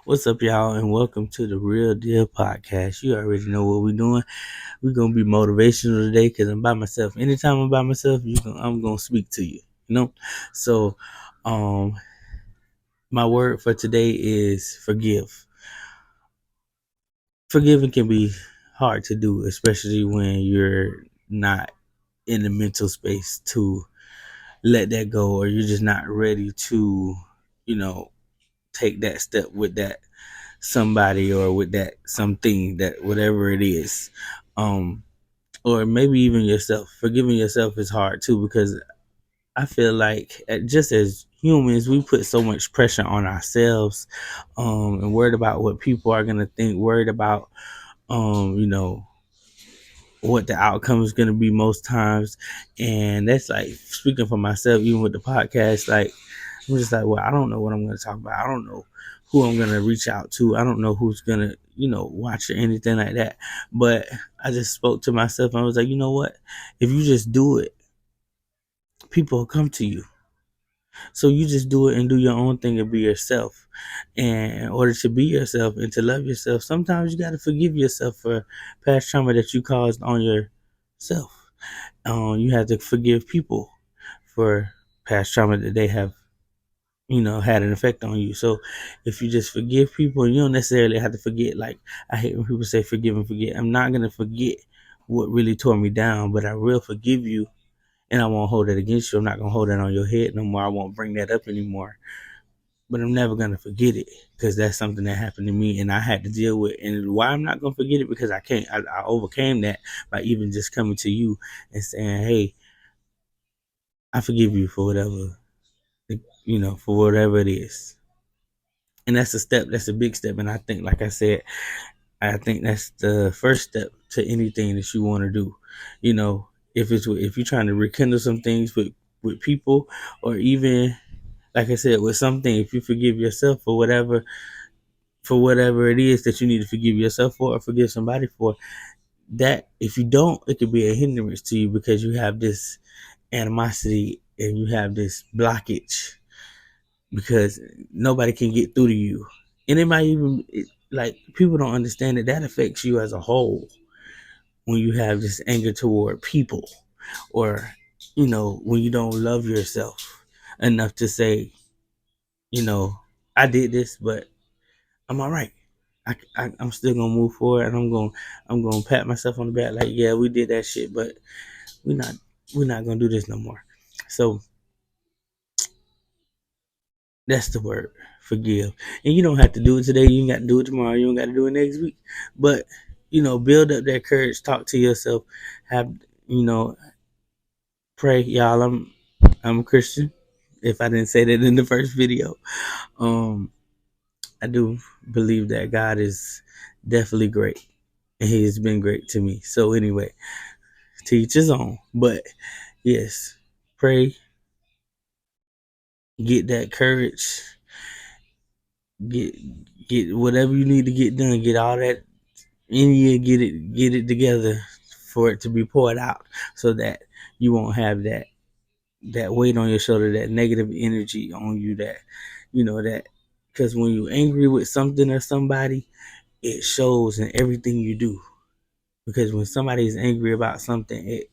What's up, y'all, and welcome to the Real D.I.L.L Podcast. You already know what we're doing. We're gonna be motivational today because I'm by myself. Anytime I'm by myself, I'm gonna speak to you. So, um, my word for today is forgive. Forgiving can be hard to do, especially when you're not in the mental space to let that go, or you're just not ready to, you know, take that step with that somebody or with that something, that whatever it is, um or maybe even yourself. Forgiving yourself is hard too, because I feel like just as humans we put so much pressure on ourselves, and worried about what people are going to think, worried about you know what the outcome is going to be most times. And that's like, speaking for myself, even with the podcast, like I'm just like, well, I don't know what I'm going to talk about. I don't know who I'm going to reach out to. I don't know who's going to, watch or anything like that. But I just spoke to myself and I was like, you know what? If you just do it, people will come to you. So you just do it and do your own thing and be yourself. And in order to be yourself and to love yourself, sometimes you got to forgive yourself for past trauma that you caused on yourself. You have to forgive people for past trauma that they have, had an effect on you. So if you just forgive people, you don't necessarily have to forget. Like, I hate when people say forgive and forget. I'm not going to forget what really tore me down, but I will forgive you, and I won't hold it against you. I'm not going to hold that on your head no more. I won't bring that up anymore. But I'm never going to forget it, because that's something that happened to me and I had to deal with. And why I'm not going to forget it, because I overcame that by even just coming to you and saying, hey, I forgive you for whatever, for whatever it is. And that's a step. That's a big step. And I think, like I said, I think that's the first step to anything that you want to do. If you're trying to rekindle some things with people, or even, like I said, with something, if you forgive yourself for whatever it is that you need to forgive yourself for or forgive somebody for, that if you don't, it could be a hindrance to you, because you have this animosity and you have this blockage, because nobody can get through to you. And it might even, like, people don't understand that affects you as a whole when you have this anger toward people, or when you don't love yourself enough to say, you know I did this, but I'm all right. I'm still gonna move forward, and I'm gonna pat myself on the back, like, yeah, we did that shit, but we're not we're not gonna do this no more. So that's the word, forgive. And you don't have to do it today. You ain't got to do it tomorrow. You don't got to do it next week. But, build up that courage. Talk to yourself. Have, pray. Y'all, I'm a Christian. If I didn't say that in the first video, um, I do believe that God is definitely great, and He has been great to me. So anyway, to each his own. But yes, pray. Get that courage. Get get whatever you need to get done. Get all that in you. Get it together for it to be poured out, so that you won't have that weight on your shoulder, that negative energy on you, that because when you're angry with something or somebody, it shows in everything you do. Because when somebody is angry about something,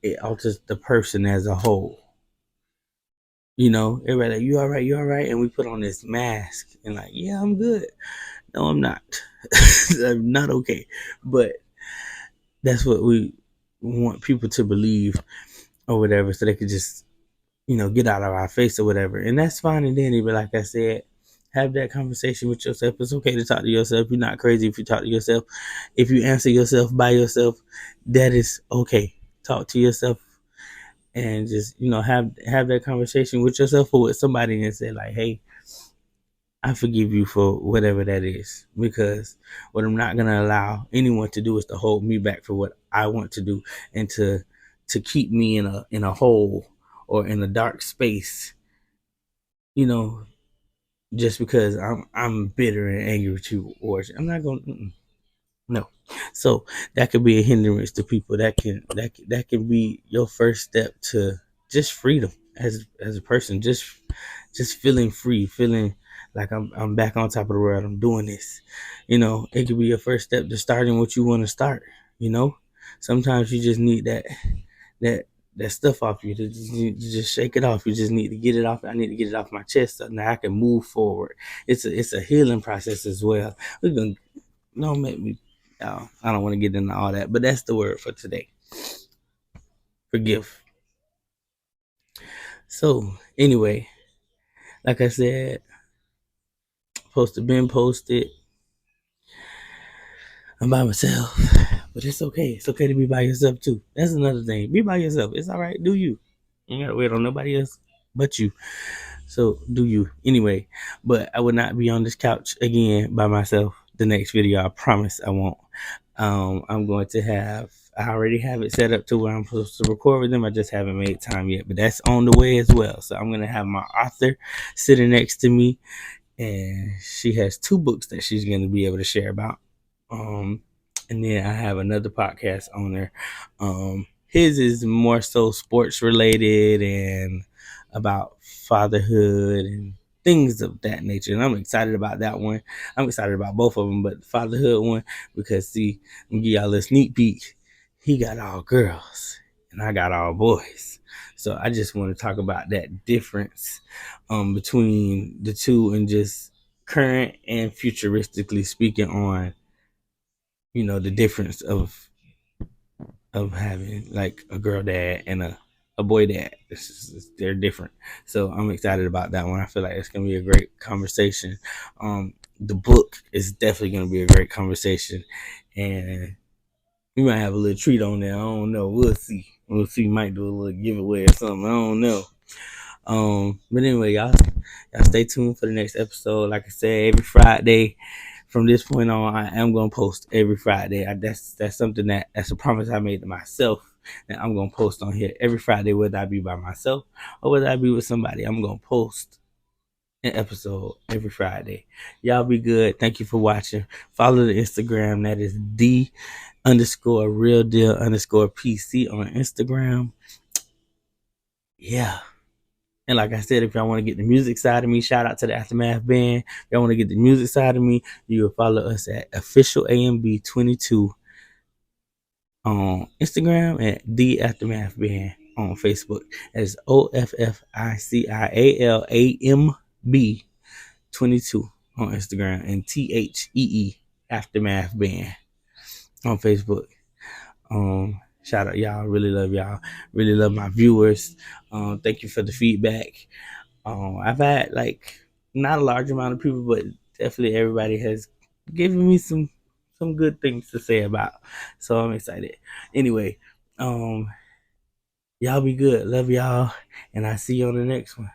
it alters the person as a whole. Everybody like, you all right, and we put on this mask and like, yeah, I'm good. No, I'm not. I'm not okay. But that's what we want people to believe, or whatever, so they could just, get out of our face or whatever. And that's fine and dandy. But like I said, have that conversation with yourself. It's okay to talk to yourself. You're not crazy if you talk to yourself. If you answer yourself by yourself, that is okay. Talk to yourself, and just, have that conversation with yourself or with somebody, and say like, hey, I forgive you for whatever that is, because what I'm not gonna allow anyone to do is to hold me back for what I want to do, and to keep me in a hole or in a dark space, you know, just because I'm bitter and angry with you, or I'm not gonna. No. So that could be a hindrance to people. That can be your first step to just freedom as a person. Just feeling free, feeling Like I'm back on top of the world. I'm doing this. It could be your first step to starting what you want to start. You know, sometimes you just need that that stuff off you to just shake it off. You just need to get it off. I need to get it off my chest so now I can move forward. It's a healing process as well. We're gonna don't make me. I don't want to get into all that, but that's the word for today. Forgive. So anyway, like I said, been posted. I'm by myself, but it's okay. It's okay to be by yourself too. That's another thing. Be by yourself. It's all right. Do you? You ain't gotta wait on nobody else but you. So do you anyway? But I would not be on this couch again by myself. The next video, I promise I won't. I'm going to have. I already have it set up to where I'm supposed to record with them. I just haven't made time yet, but that's on the way as well. So I'm gonna have my author sitting next to me, and she has 2 books that she's gonna be able to share about. Um, and then I have another podcast owner. His is more so sports related and about fatherhood and things of that nature. And I'm excited about that one. I'm excited about both of them, but the fatherhood one, because see, I'm gonna give y'all a sneak peek. He got all girls and I got all boys. So I just want to talk about that difference between the two and just current and futuristically speaking on the difference of having like a girl dad and a boy dad. They're different. So I'm excited about that one. I feel like it's gonna be a great conversation. The book is definitely gonna be a great conversation, and we might have a little treat on there. I don't know. We'll see. We'll see. Might do a little giveaway or something. I don't know. But anyway, y'all stay tuned for the next episode. Like I said, every Friday from this point on, I am gonna post every Friday. That's something that's a promise I made to myself that I'm gonna post on here every Friday, whether I be by myself or whether I be with somebody. I'm gonna post an episode every Friday. Y'all be good. Thank you for watching. Follow the Instagram. That is D_Real D.I.L_PC on Instagram. Yeah. And like I said, if y'all want to get the music side of me, shout out to the Aftermath Band. If y'all want to get the music side of me, you will follow us at official AMB22 on Instagram and the Aftermath Band on Facebook. That's OFFICIALAMB 22 on Instagram and THEE Aftermath Band on Facebook. Shout out y'all. Really love y'all. Really love my viewers. Thank you for the feedback. I've had like not a large amount of people, but definitely everybody has given me some good things to say about. So I'm excited. Anyway, y'all be good. Love y'all, and I see you on the next one.